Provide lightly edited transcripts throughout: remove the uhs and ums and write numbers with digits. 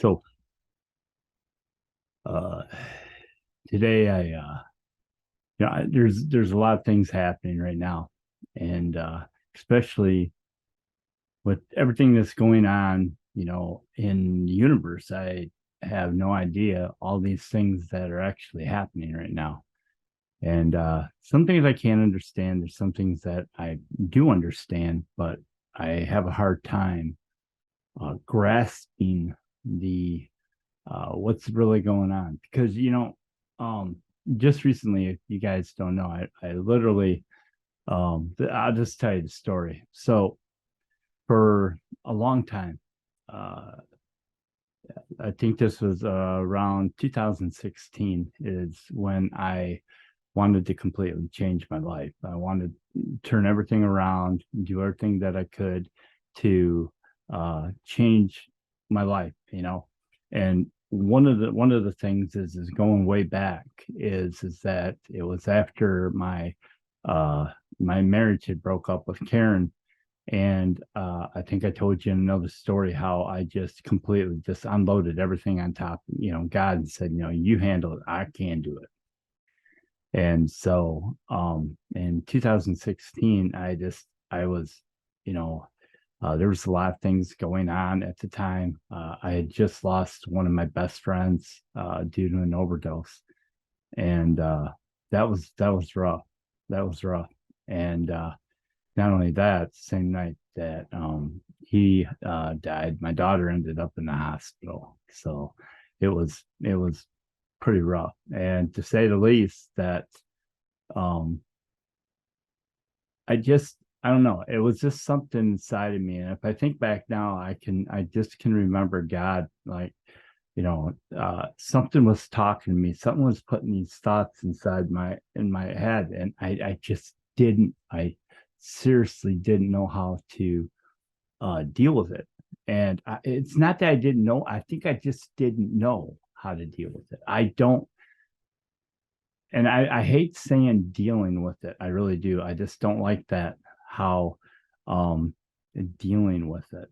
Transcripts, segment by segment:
So uh today there's a lot of things happening right now. And especially with everything that's going on, in the universe, I have no idea all these things that are actually happening right now. And some things I can't understand. There's some things that I do understand, but I have a hard time grasping the what's really going on because um just recently, if you guys don't know, I literally I'll just tell you the story. So for a long time, uh I think this was around 2016 is when I wanted to completely change my life. I wanted to turn everything around, do everything that I could to change my life, And one of the things is going way back is that it was after uh my marriage had broke up with Karen. And I think I told you in another story how I just completely just unloaded everything on top, God, and said, you handle it. I can't do it. And so in 2016, I was, you know, there was a lot of things going on at the time. I had just lost one of my best friends due to an overdose. And that was rough. That was rough. And not only that, same night that he died, my daughter ended up in the hospital. So it was pretty rough, and to say the least, that um, I don't know, it was just something inside of me. And if I think back now, I just can remember God, like, something was talking to me, something was putting these thoughts in my head, and I just didn't, I seriously didn't know how to deal with it. And it's not that I didn't know, I think I just didn't know how to deal with it. I don't, and I hate saying dealing with it. I really do. I just don't like that, how um dealing with it.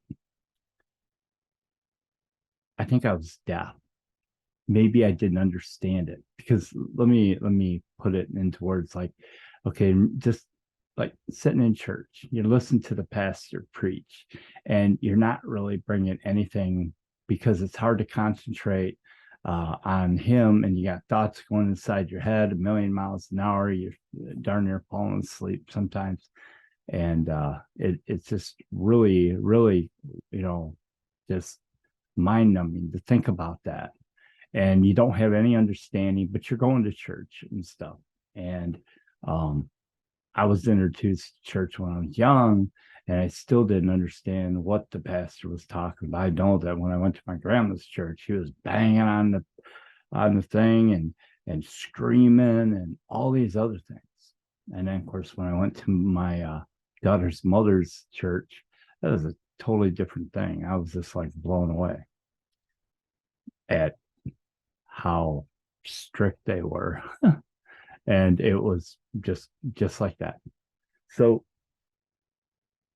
I think I was deaf. Maybe I didn't understand it, because let me put it into words like, okay, just like sitting in church, you listen to the pastor preach, and you're not really bringing anything, because it's hard to concentrate on him, and you got thoughts going inside your head a million miles an hour. You're darn near falling asleep sometimes. And it's just really, really, you know, just mind numbing to think about that. And you don't have any understanding, but you're going to church and stuff. And um, I was introduced to church when I was young, and I still didn't understand what the pastor was talking about. I know that when I went to my grandma's church, he was banging on the thing, and screaming and all these other things. And then, of course, when I went to my daughter's mother's church, that was a totally different thing. I was just like blown away at how strict they were. And it was just like that. So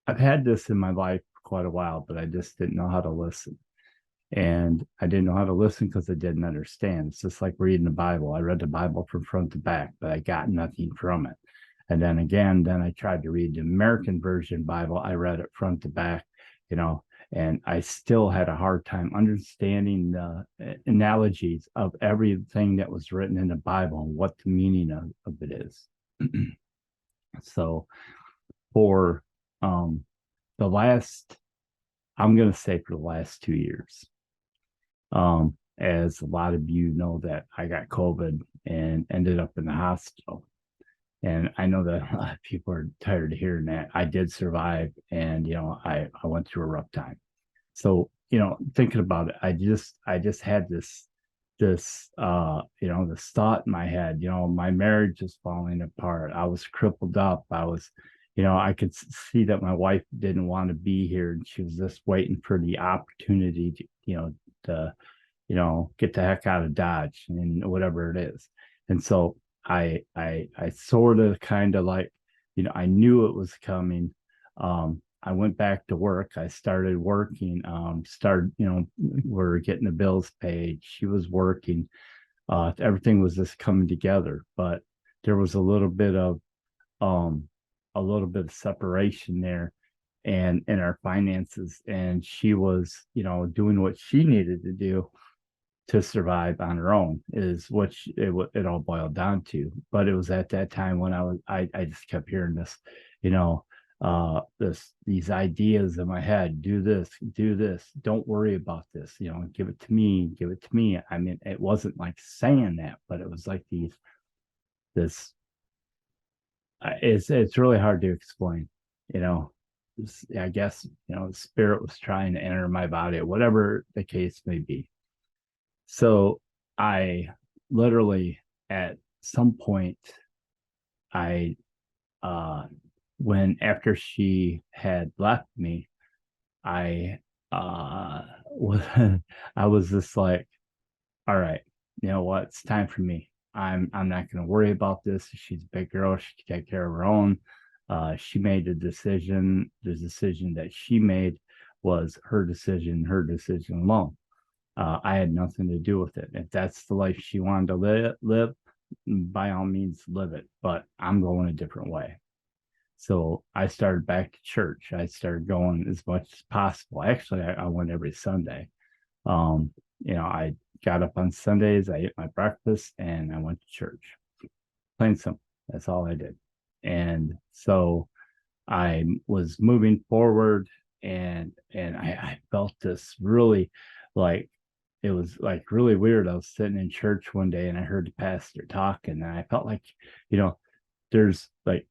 I've had this in my life for quite a while, but I just didn't know how to listen. And I didn't know how to listen because I didn't understand. It's just like reading the Bible. I read the Bible from front to back, but I got nothing from it. And then again, then I tried to read the American Version Bible. I read it front to back, you know, and I still had a hard time understanding the analogies of everything that was written in the Bible and what the meaning of it is. So for um, the last, I'm going to say for the last 2 years, as a lot of you know, that I got COVID and ended up in the hospital. And I know that a lot of people are tired of hearing that. I did survive, and I went through a rough time. So, thinking about it, I just had this thought in my head. My marriage is falling apart. I was crippled up. I could see that my wife didn't want to be here, and she was just waiting for the opportunity to get the heck out of Dodge and whatever it is. And so I sort of kind of like, I knew it was coming. I went back to work. I started working. We're getting the bills paid. She was working. Everything was just coming together, but there was um, a little bit of separation there, and in our finances. And she was, doing what she needed to do to survive on her own is it all boiled down to. But it was at that time when I just kept hearing this, you know, these ideas in my head: do this, don't worry about this, give it to me, give it to me. I mean, it wasn't like saying that, but it was like this. It's really hard to explain, you know. I guess the spirit was trying to enter my body, whatever the case may be. So I literally, at some point, I when after she had left me, I was I was just like, all right, you know what? It's time for me. I'm not going to worry about this. She's a big girl. She can take care of her own. She made a decision. The decision that she made was her decision alone. I had nothing to do with it. If that's the life she wanted to live, by all means, live it. But I'm going a different way. So I started back to church. I started going as much as possible. Actually, I went every Sunday. I got up on Sundays, I ate my breakfast, and I went to church. Plain simple. That's all I did. And so I was moving forward, and I felt this really, like, it was like really weird. I was sitting in church one day and I heard the pastor talking, and I felt like, you know, there's like,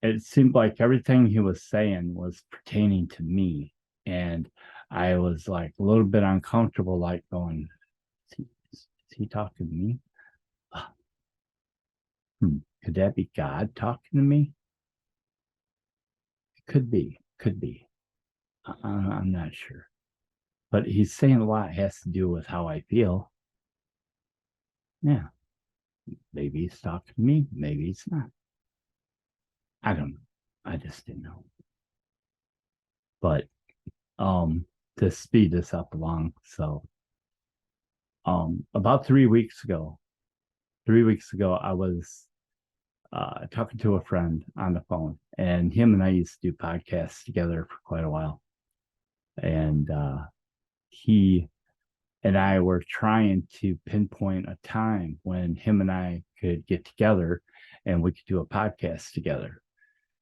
it seemed like everything he was saying was pertaining to me. And I was like a little bit uncomfortable, like going, is he talking to me? Could that be God talking to me? It could be. I'm not sure. But he's saying a lot has to do with how I feel. Yeah, maybe he's talking to me, maybe he's not. I don't know. I just didn't know. But to speed this up along, so about 3 weeks ago, I was talking to a friend on the phone, and him and I used to do podcasts together for quite a while. And he and I were trying to pinpoint a time when him and I could get together and we could do a podcast together.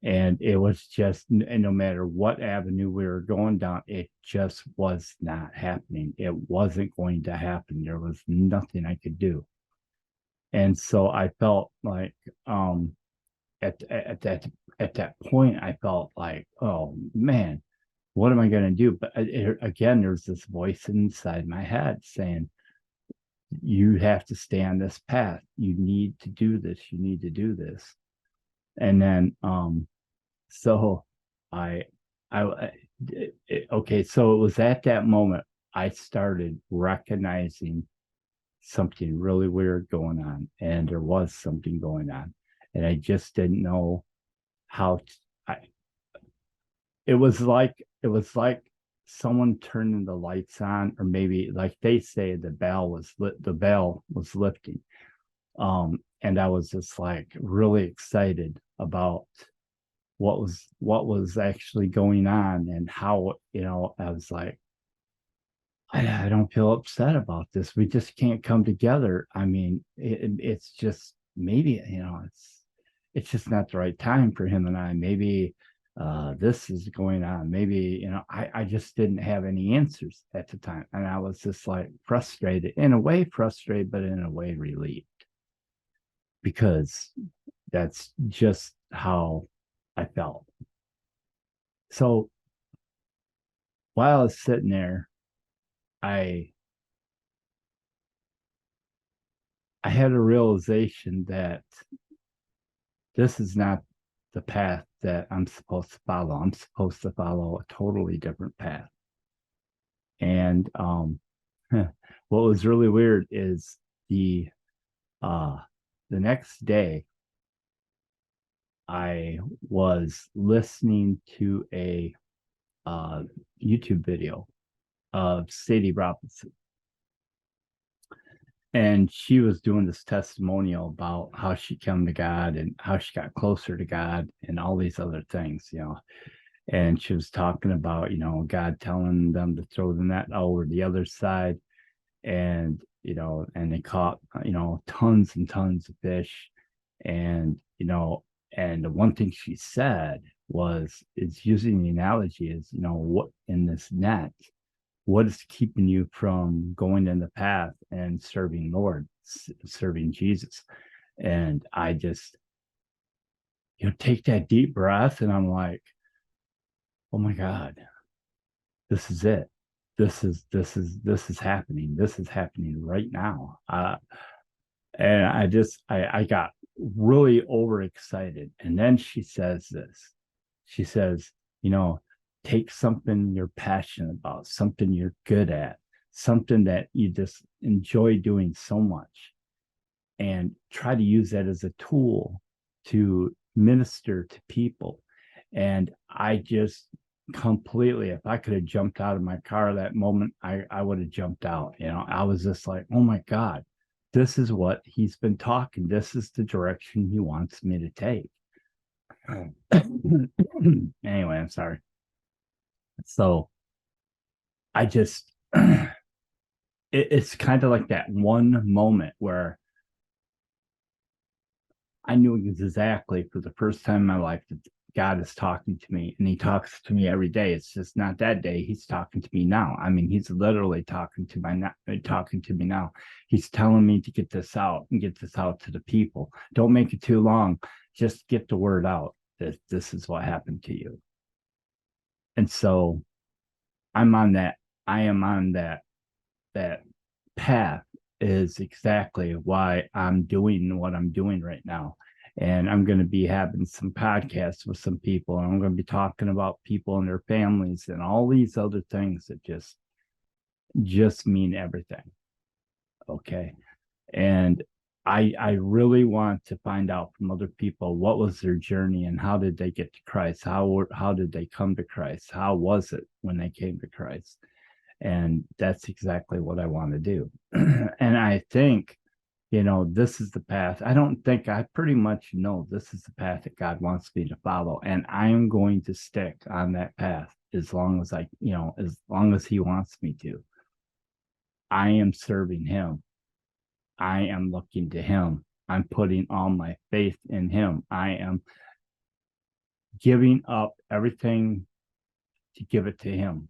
And it was just, and no matter what avenue we were going down, it just was not happening. It wasn't going to happen. There was nothing I could do. And so I felt like, at that point, I felt like, oh man, what am I going to do? But again, there's this voice inside my head saying, you have to stay on this path. You need to do this. You need to do this. And then, so I, okay. So it was at that moment I started recognizing something really weird going on, and there was something going on, and I just didn't know how to, it was like someone turning the lights on, or maybe like they say the bell was lifting. And I was just like really excited about what was actually going on, and how, I was like, I don't feel upset about this. We just can't come together. I mean, it's just maybe, it's just not the right time for him and I. Maybe this is going on. Maybe, I just didn't have any answers at the time. And I was just like frustrated, in a way frustrated, but in a way relieved, because that's just how I felt. So while I was sitting there, I I had a realization that this is not the path that I'm supposed to follow. I'm supposed to follow a totally different path. And what was really weird is uh the next day I was listening to a YouTube video of Sadie Robinson, and she was doing this testimonial about how she came to God and how she got closer to God and all these other things, and she was talking about, God telling them to throw the net over the other side, and and they caught tons and tons of fish, and and the one thing she said is using the analogy is, what in this net, what is keeping you from going in the path and serving Lord, serving Jesus? And I just, take that deep breath, and I'm like, oh my God, this is it. This is happening. This is happening right now. And I got really overexcited. And then she says this. She says, take something you're passionate about, something you're good at, something that you just enjoy doing so much, and try to use that as a tool to minister to people. And I just completely, if I could have jumped out of my car that moment, I would have jumped out. I was just like, oh my God, this is what he's been talking. This is the direction he wants me to take. Anyway, I'm sorry. So I just, it's kind of like that one moment where I knew exactly for the first time in my life that God is talking to me, and he talks to me every day. It's just not that day. He's talking to me now. I mean, he's literally talking to me now. He's telling me to get this out and get this out to the people. Don't make it too long. Just get the word out that this is what happened to you. And so I am on that path, is exactly why I'm doing what I'm doing right now. And I'm going to be having some podcasts with some people, and I'm going to be talking about people and their families and all these other things that just mean everything. Okay. And I really want to find out from other people, what was their journey and how did they get to Christ? How did they come to Christ? How was it when they came to Christ? And that's exactly what I want to do. And I think, this is the path. I pretty much know this is the path that God wants me to follow. And I am going to stick on that path as long as as long as he wants me to. I am serving him. I am looking to him. I'm putting all my faith in him. I am giving up everything to give it to him.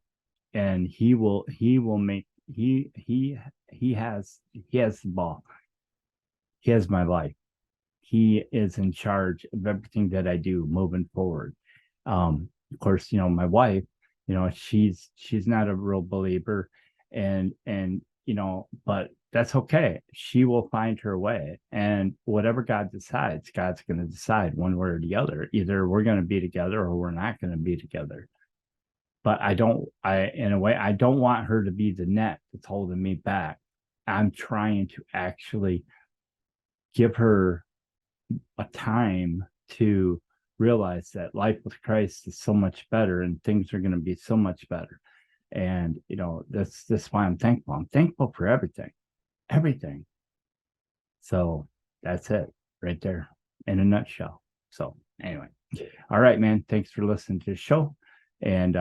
And he will make, he has the ball. He has my life. He is in charge of everything that I do moving forward. Of course, my wife, she's not a real believer, and but that's okay. She will find her way, and whatever God decides, God's going to decide one way or the other. Either we're going to be together or we're not going to be together. But in a way, I don't want her to be the net that's holding me back. I'm trying to actually give her a time to realize that life with Christ is so much better, and things are going to be so much better. And, that's why I'm thankful. I'm thankful for everything. So that's it right there in a nutshell. So anyway, all right, man. Thanks for listening to the show. And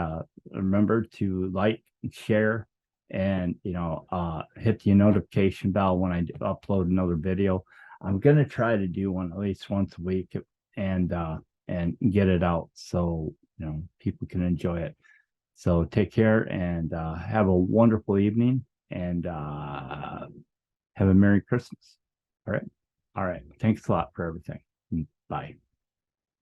remember to like and share, and hit the notification bell when I upload another video. I'm gonna try to do one at least once a week, and get it out so people can enjoy it. So take care, and have a wonderful evening, and have a Merry Christmas. All right. Thanks a lot for everything. Bye.